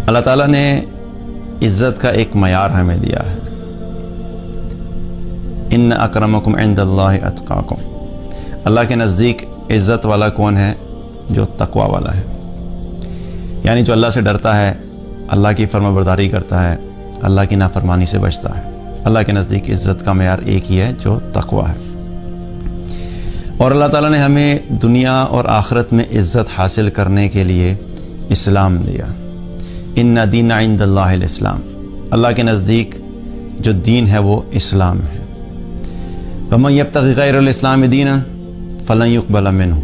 اللہ تعالیٰ نے عزت کا ایک معیار ہمیں دیا ہے، ان اکرمکم عند اللہ اتقاکم۔ اللہ کے نزدیک عزت والا کون ہے؟ جو تقوی والا ہے، یعنی جو اللہ سے ڈرتا ہے، اللہ کی فرما برداری کرتا ہے، اللہ کی نافرمانی سے بچتا ہے۔ اللہ کے نزدیک عزت کا معیار ایک ہی ہے، جو تقوی ہے۔ اور اللہ تعالیٰ نے ہمیں دنیا اور آخرت میں عزت حاصل کرنے کے لیے اسلام دیا۔ ان دین عند اللہ الاسلام، اللہ کے نزدیک جو دین ہے وہ اسلام ہے۔ ومن یبتغی غیر الاسلام دینا فلن یقبل منہ،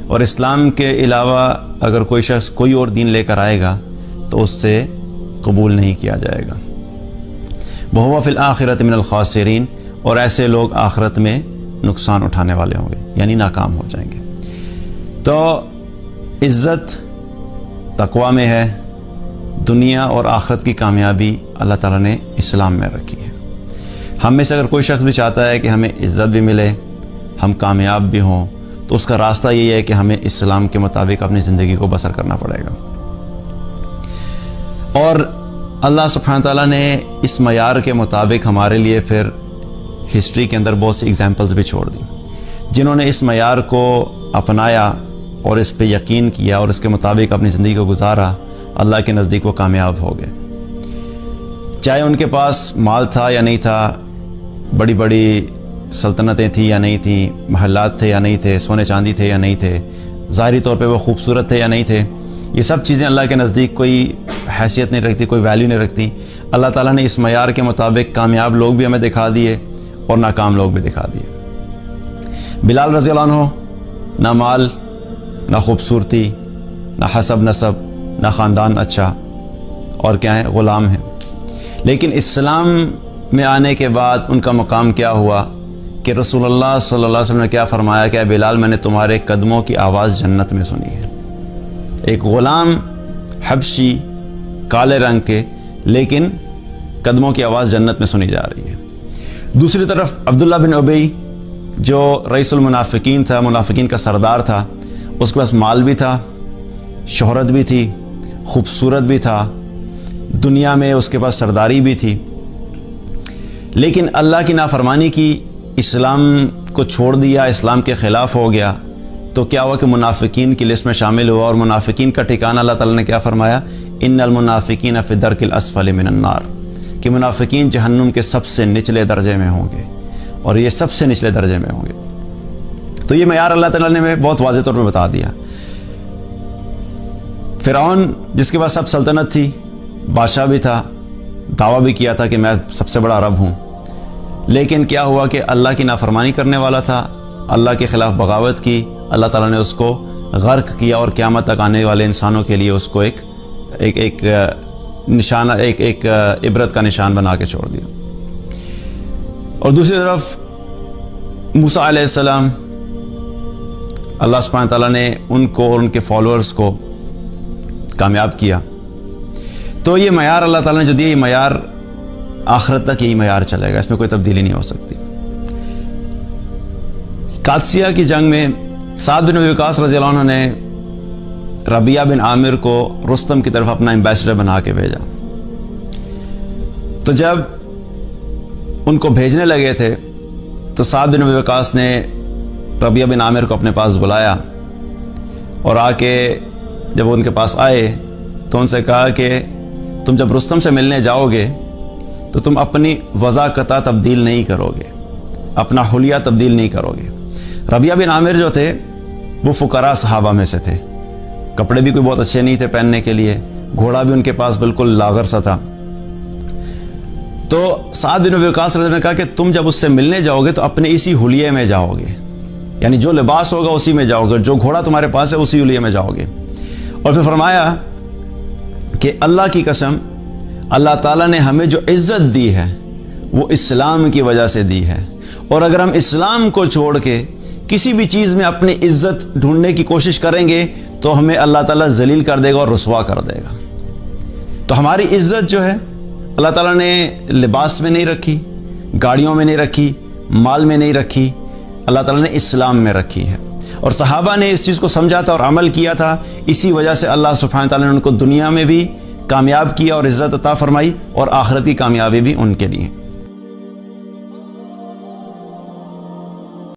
اور اسلام کے علاوہ اگر کوئی شخص کوئی اور دین لے کر آئے گا تو اس سے قبول نہیں کیا جائے گا۔ وہو فی الآخرۃ من الخاسرین، اور ایسے لوگ آخرت میں نقصان اٹھانے والے ہوں گے، یعنی ناکام ہو جائیں گے۔ تو عزت تقوی میں ہے، دنیا اور آخرت کی کامیابی اللہ تعالیٰ نے اسلام میں رکھی ہے۔ ہم میں سے اگر کوئی شخص بھی چاہتا ہے کہ ہمیں عزت بھی ملے، ہم کامیاب بھی ہوں، تو اس کا راستہ یہی ہے کہ ہمیں اسلام کے مطابق اپنی زندگی کو بسر کرنا پڑے گا۔ اور اللہ سبحانہ تعالیٰ نے اس معیار کے مطابق ہمارے لیے پھر ہسٹری کے اندر بہت سی اگزامپلز بھی چھوڑ دی۔ جنہوں نے اس معیار کو اپنایا اور اس پہ یقین کیا اور اس کے مطابق اپنی زندگی کو گزارا، اللہ کے نزدیک وہ کامیاب ہو گئے۔ چاہے ان کے پاس مال تھا یا نہیں تھا، بڑی بڑی سلطنتیں تھیں یا نہیں تھیں، محلات تھے یا نہیں تھے، سونے چاندی تھے یا نہیں تھے، ظاہری طور پہ وہ خوبصورت تھے یا نہیں تھے، یہ سب چیزیں اللہ کے نزدیک کوئی حیثیت نہیں رکھتی، کوئی ویلیو نہیں رکھتی۔ اللہ تعالیٰ نے اس معیار کے مطابق کامیاب لوگ بھی ہمیں دکھا دیے اور ناکام لوگ بھی دکھا دیے۔ بلال رضی اللہ عنہ، نہ مال، نہ خوبصورتی، نہ حسب نسب، نہ خاندان اچھا، اور کیا ہے؟ غلام ہیں۔ لیکن اسلام میں آنے کے بعد ان کا مقام کیا ہوا کہ رسول اللہ صلی اللہ علیہ وسلم نے کیا فرمایا کہ اے بلال، میں نے تمہارے قدموں کی آواز جنت میں سنی ہے۔ ایک غلام حبشی کالے رنگ کے، لیکن قدموں کی آواز جنت میں سنی جا رہی ہے۔ دوسری طرف عبداللہ بن ابی، جو رئیس المنافقین تھا، منافقین کا سردار تھا، اس کے پاس مال بھی تھا، شہرت بھی تھی، خوبصورت بھی تھا، دنیا میں اس کے پاس سرداری بھی تھی، لیکن اللہ کی نافرمانی کی، اسلام کو چھوڑ دیا، اسلام کے خلاف ہو گیا، تو کیا ہوا کہ منافقین کی لسٹ میں شامل ہوا۔ اور منافقین کا ٹھکانہ اللہ تعالیٰ نے کیا فرمایا؟ ان المنافقین فی الدرک الاسفل من النار، کہ منافقین جہنم کے سب سے نچلے درجے میں ہوں گے، اور یہ سب سے نچلے درجے میں ہوں گے۔ تو یہ معیار اللہ تعالیٰ نے ہمیں بہت واضح طور پہ بتا دیا۔ فرعون، جس کے پاس سب سلطنت تھی، بادشاہ بھی تھا، دعویٰ بھی کیا تھا کہ میں سب سے بڑا رب ہوں، لیکن کیا ہوا کہ اللہ کی نافرمانی کرنے والا تھا، اللہ کے خلاف بغاوت کی، اللہ تعالیٰ نے اس کو غرق کیا، اور قیامت تک آنے والے انسانوں کے لیے اس کو ایک نشانہ، ایک عبرت کا نشان بنا کے چھوڑ دیا۔ اور دوسری طرف موسیٰ علیہ السلام، اللہ سبحانہ تعالیٰ نے ان کو اور ان کے فالوورز کو کامیاب کیا۔ تو یہ معیار اللہ تعالیٰ نے جو دیا، یہ معیار آخرت تک یہی معیار چلے گا، اس میں کوئی تبدیلی نہیں ہو سکتی۔ قادسیہ کی جنگ میں سعد بن ابی وقاص رضی اللہ عنہ نے ربیعہ بن عامر کو رستم کی طرف اپنا ایمبیسڈر بنا کے بھیجا۔ تو جب ان کو بھیجنے لگے تھے تو سعد بن ابی وقاص نے ربیعہ بن عامر کو اپنے پاس بلایا، اور آ کے جب وہ ان کے پاس آئے تو ان سے کہا کہ تم جب رستم سے ملنے جاؤ گے تو تم اپنی وضاقتہ تبدیل نہیں کرو گے، اپنا حلیہ تبدیل نہیں کرو گے۔ ربیعہ بن عامر جو تھے وہ فقراء صحابہ میں سے تھے، کپڑے بھی کوئی بہت اچھے نہیں تھے پہننے کے لیے، گھوڑا بھی ان کے پاس بالکل لاغر سا تھا۔ تو سعد بن ابی وقاص نے کہا کہ تم جب اس سے ملنے جاؤ گے تو اپنے اسی حلیے میں جاؤ گے، یعنی جو لباس ہوگا اسی میں جاؤ گے، جو گھوڑا تمہارے پاس ہے اسی حلیے میں جاؤ گے۔ اور پھر فرمایا کہ اللہ کی قسم، اللہ تعالیٰ نے ہمیں جو عزت دی ہے وہ اسلام کی وجہ سے دی ہے، اور اگر ہم اسلام کو چھوڑ کے کسی بھی چیز میں اپنی عزت ڈھونڈنے کی کوشش کریں گے تو ہمیں اللہ تعالیٰ ذلیل کر دے گا اور رسوا کر دے گا۔ تو ہماری عزت جو ہے اللہ تعالیٰ نے لباس میں نہیں رکھی، گاڑیوں میں نہیں رکھی، مال میں نہیں رکھی، اللہ تعالیٰ نے اسلام میں رکھی ہے۔ اور صحابہ نے اس چیز کو سمجھا تھا اور عمل کیا تھا، اسی وجہ سے اللہ سبحانہ تعالیٰ نے ان کو دنیا میں بھی کامیاب کیا اور عزت عطا فرمائی، اور آخرتی کامیابی بھی ان کے لیے۔